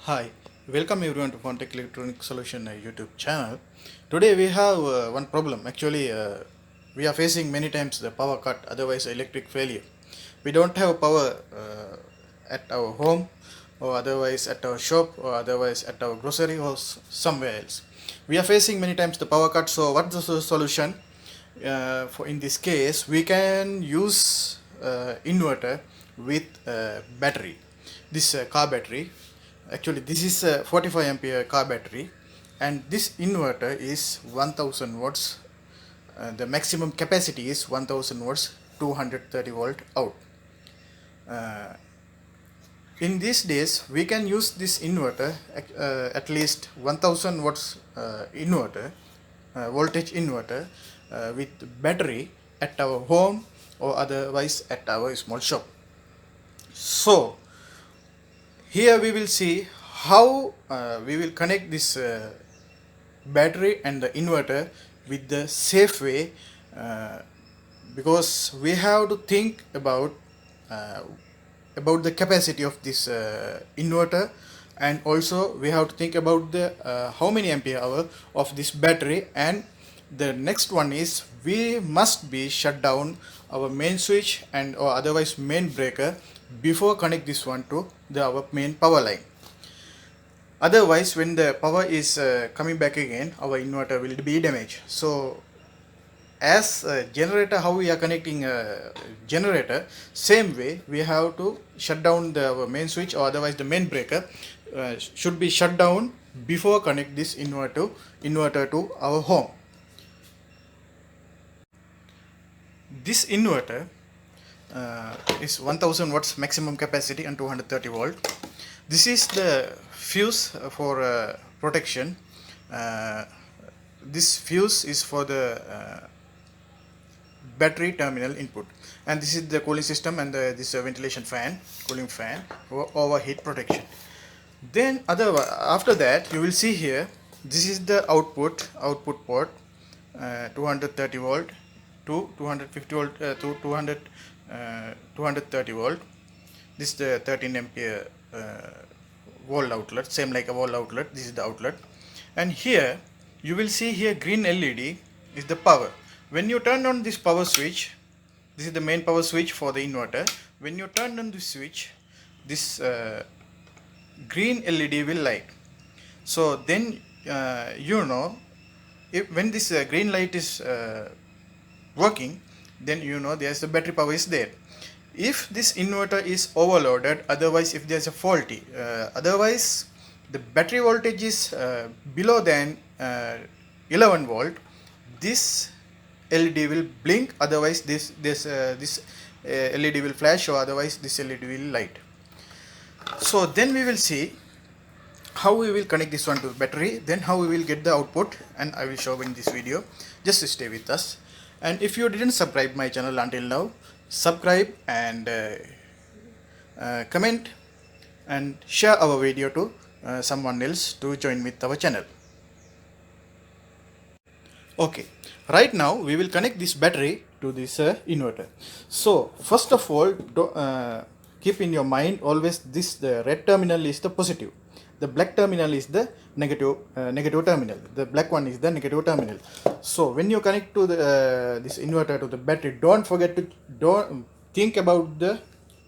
Hi, welcome everyone to Fontech Electronic Solution YouTube channel. Today we have one problem. Actually, we are facing many times the power cut, otherwise electric failure. We don't have power at our home, or otherwise at our shop, or otherwise at our grocery, or somewhere else. We are facing many times the power cut. So, what's the solution? For in this case, we can use inverter with battery. This car battery. Actually, this is a 45 ampere car battery, and this inverter is 1000 watts. The maximum capacity is 1000 watts, 230 volt out. Uh, in these days, we can use this inverter at least 1000 watts inverter, voltage inverter with battery at our home or otherwise at our small shop. So, here we will see how we will connect this battery and the inverter with the safe way, uh, because we have to think uh, about the capacity of this inverter, and also we have to think about the how many ampere hour of this battery. And the next one is we must be shut down our main switch and or otherwise main breaker before connect this one to our main power line. Otherwise, when the power is coming back again, our inverter will be damaged. So as a generator, how we are connecting a generator, same way we have to shut down our main switch, or otherwise the main breaker should be shut down before connect this inverter to our home. This inverter is 1000 watts maximum capacity and 230 volt. This is the fuse for protection. This fuse is for the battery terminal input, and this is the cooling system, and this ventilation fan, cooling fan for overheat protection. Then after that, you will see here, this is the output port, 230 volt to 250 volt to 230 volt. This is the 13 ampere wall outlet, same like a wall outlet. This is the outlet, and here you will see here green LED is the power. When you turn on this power switch, this is the main power switch for the inverter. When you turn on this switch, this green LED will light. So then if when this green light is working, then there's the battery power is there. If this inverter is overloaded, otherwise if there's a faulty, otherwise the battery voltage is below than 11 volt, this LED will blink, otherwise this LED will flash, or otherwise this LED will light. So then we will see how we will connect this one to the battery, then how we will get the output, and I will show in this video. Just stay with us, and if you didn't subscribe my channel until now, subscribe and comment and share our video to someone else to join with our channel. Okay, right now we will connect this battery to this inverter. So first of all, keep in your mind always this, the red terminal is the positive, the black terminal is the negative terminal, the black one is the negative terminal. So when you connect to the this inverter to the battery, don't forget to think about the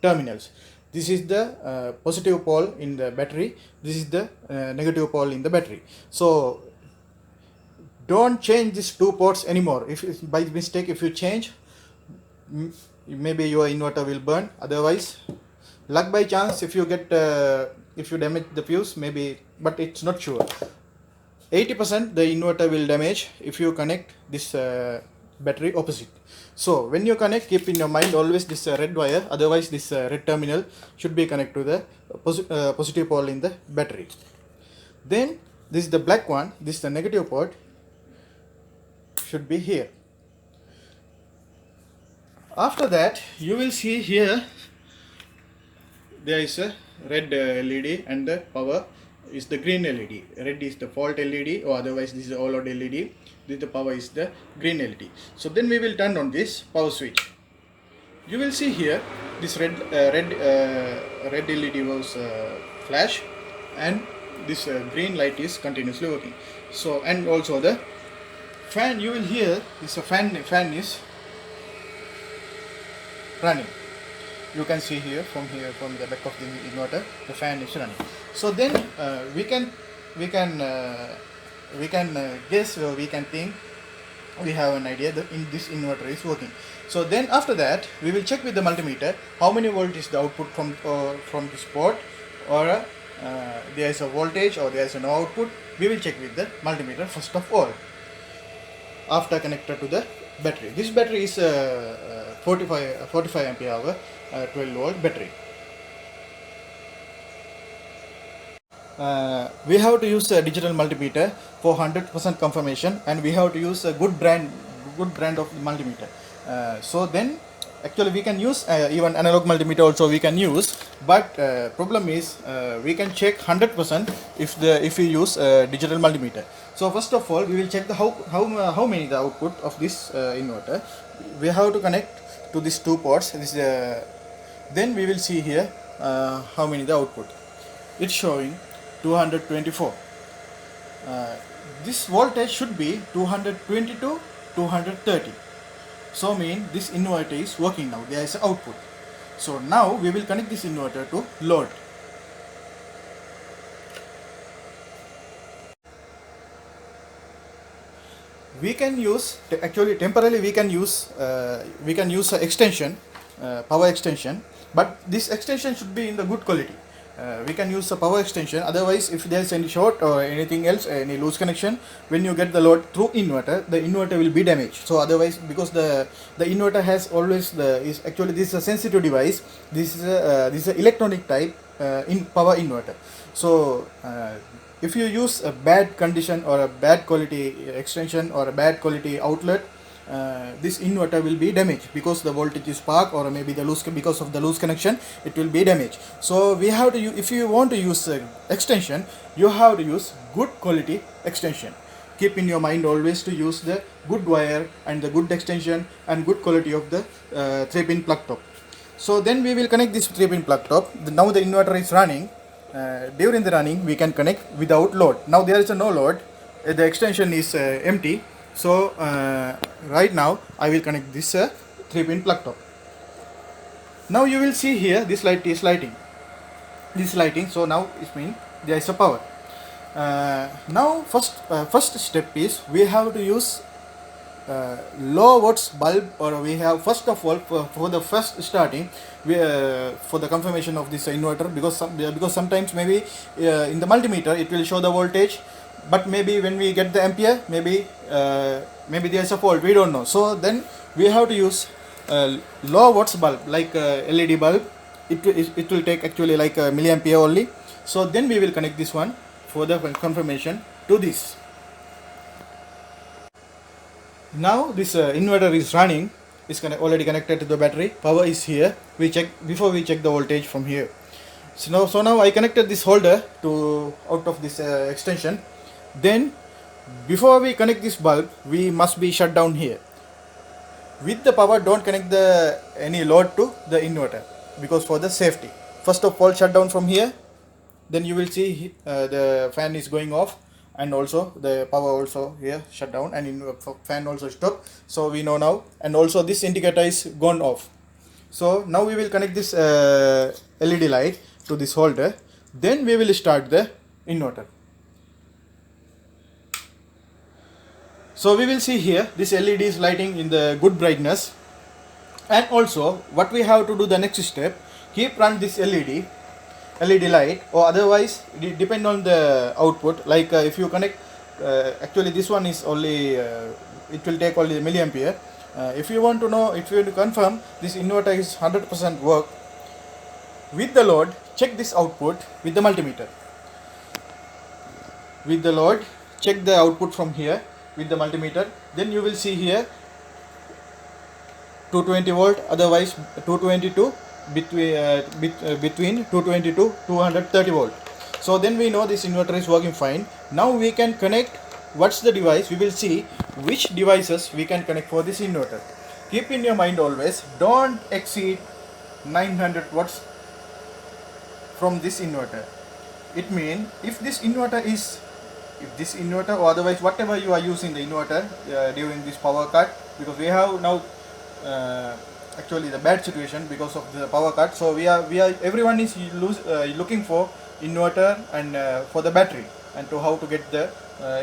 terminals. This is the positive pole in the battery, this is the negative pole in the battery. So don't change these two ports anymore. If by mistake if you change, maybe your inverter will burn. Otherwise, luck by chance, if you get if you damage the fuse, maybe, but it's not sure. 80% the inverter will damage if you connect this battery opposite. So when you connect, keep in your mind always this red wire, otherwise this red terminal should be connected to the positive pole in the battery. Then this is the black one, this is the negative port, should be here. After that, you will see here there is a red LED, and the power is the green LED. Red is the fault LED, or otherwise this is the all-out LED. This the power is the green LED. So then we will turn on this power switch. You will see here this red LED was flash, and this green light is continuously working. So, and also the fan, you will hear this fan is running. You can see here from the back of the inverter, the fan is running. So then we can guess, or we can think, we have an idea that this inverter is working. So then after that we will check with the multimeter how many volt is the output from this port, or there is a voltage or there is no output. We will check with the multimeter first of all, after connected to the battery. This battery is 45 ampere hour 12 volt battery. We have to use a digital multimeter for 100% confirmation, and we have to use a good brand of multimeter. So then actually we can use even analog multimeter also we can use, but problem is we can check 100% if we use digital multimeter. So first of all we will check the how many the output of this inverter. We have to connect to these two ports. Then we will see here how many the output. It's showing 224. This voltage should be 220 to 230. So mean this inverter is working now. There is an output. So now we will connect this inverter to load. We can use actually temporarily we can use a extension, power extension, but this extension should be in the good quality. We can use a power extension, otherwise if there is any short or anything else, any loose connection, when you get the load through inverter, the inverter will be damaged. So otherwise, because the inverter has always this is a sensitive device. This is a electronic type in power inverter. So if you use a bad condition or a bad quality extension or a bad quality outlet, this inverter will be damaged because the voltage is spark, or maybe because of the loose connection it will be damaged. So we have to if you want to use extension, you have to use good quality extension. Keep in your mind always to use the good wire and the good extension and good quality of the 3-pin plug top. So then we will connect this 3-pin plug top. Now the inverter is running. During the running we can connect without load. Now there is no load, the extension is empty. So right now I will connect this 3-pin plug top. Now you will see here this light is lighting. So now it means there is a power. Now first step is we have to use low watts bulb, or we have first of all for the first starting for the confirmation of this inverter, because sometimes maybe in the multimeter it will show the voltage, but maybe when we get the ampere, maybe there is a fault, we don't know. So then we have to use low watts bulb, like LED bulb. It will take actually like a milliampere only. So then we will connect this one for the confirmation to this. Now this inverter is running, is already connected to the battery. Power is here. We check before we check the voltage from here. So now I connected this holder to out of this extension. Then before we connect this bulb, we must be shut down here. With the power, don't connect any load to the inverter, because for the safety. First of all, shut down from here. Then you will see the fan is going off, and also the power also here shut down, and fan also stop. So we know now, and also this indicator is gone off. So now we will connect this LED light to this holder. Then we will start the inverter. So we will see here this LED is lighting in the good brightness. And also what we have to do, the next step, keep run this LED light, or otherwise it depend on the output. Like if you connect, actually this one is only it will take only milliampere. If you want to know, if you want to confirm this inverter is 100% work with the load, check this output with the multimeter. With the load, check the output from here with the multimeter. Then you will see here 220 volt, otherwise 222 between 220 to 230 volt. So then we know this inverter is working fine. Now we can connect what's the device. We will see which devices we can connect for this inverter. Keep in your mind always, don't exceed 900 watts from this inverter. it means if this inverter or otherwise whatever you are using the inverter during this power cut, because we have now actually the bad situation because of the power cut, so we are everyone is looking for inverter and for the battery and to how to get the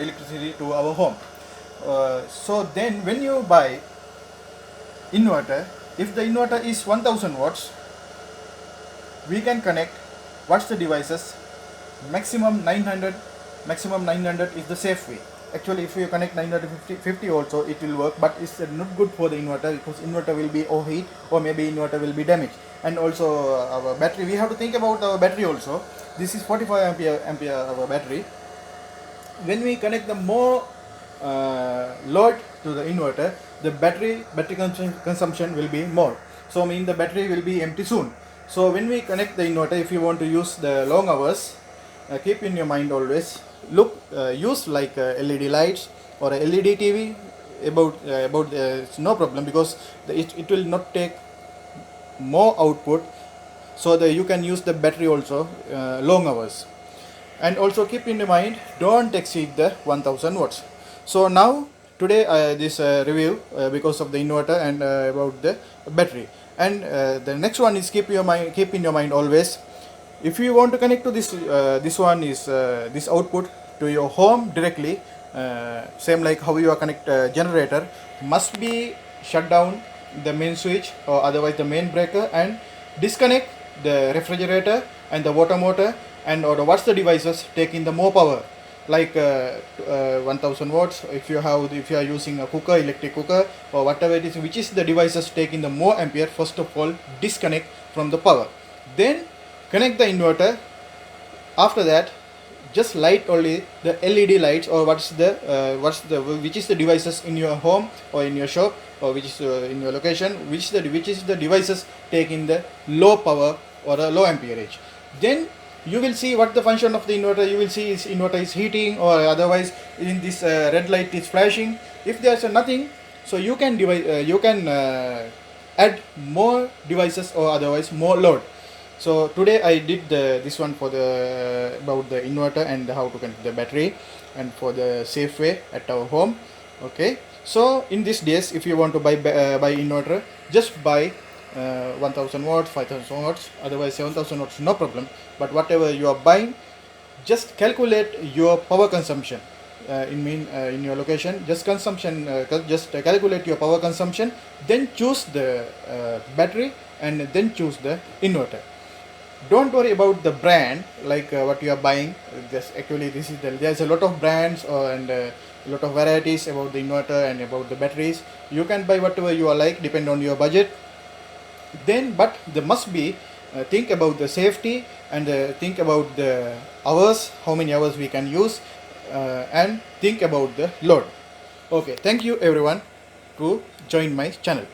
electricity to our home. So then when you buy inverter, if the inverter is 1000 watts, we can connect what's the devices maximum 900. Maximum 900 is the safe way. Actually, if you connect 950 also, it will work, but it's not good for the inverter, because inverter will be overheat or maybe inverter will be damaged. And also our battery, we have to think about our battery also. This is 45 ampere our battery. When we connect the more load to the inverter, the battery consumption will be more. So mean the battery will be empty soon. So when we connect the inverter, if you want to use the long hours, keep in your mind always, use like LED lights or a LED TV. About it's no problem, because it will not take more output, so that you can use the battery also long hours. And also keep in mind, don't exceed the 1000 watts. So now today this review because of the inverter and about the battery. And the next one is keep in your mind always, if you want to connect to this one is this output to your home directly, same like how you are connect generator, must be shut down the main switch or otherwise the main breaker, and disconnect the refrigerator and the water motor, and or what's the devices taking the more power, like 1000 watts. If you are using a cooker, electric cooker or whatever it is, which is the devices taking the more ampere, first of all disconnect from the power, then connect the inverter. After that, just light only the LED lights, or which is the devices in your home or in your shop, or which is in your location, which is the devices taking the low power or a low amperage. Then you will see what the function of the inverter. You will see is inverter is heating, or otherwise in this red light is flashing. If there's nothing, so you can add more devices or otherwise more load. So today I did this one for the about the inverter and how to connect the battery and for the safe way at our home. Okay, so in these days, if you want to buy inverter, just buy 1000 watts, 5000 watts, otherwise 7000 watts, no problem. But whatever you are buying, just calculate your power consumption in your location. Just calculate your power consumption, then choose the battery, and then choose the inverter. Don't worry about the brand, like what you are buying. There's a lot of brands and a lot of varieties about the inverter and about the batteries. You can buy whatever you are like, depend on your budget. Then, but there must be think about the safety, and think about the hours, how many hours we can use, and think about the load. Okay, thank you everyone to join my channel.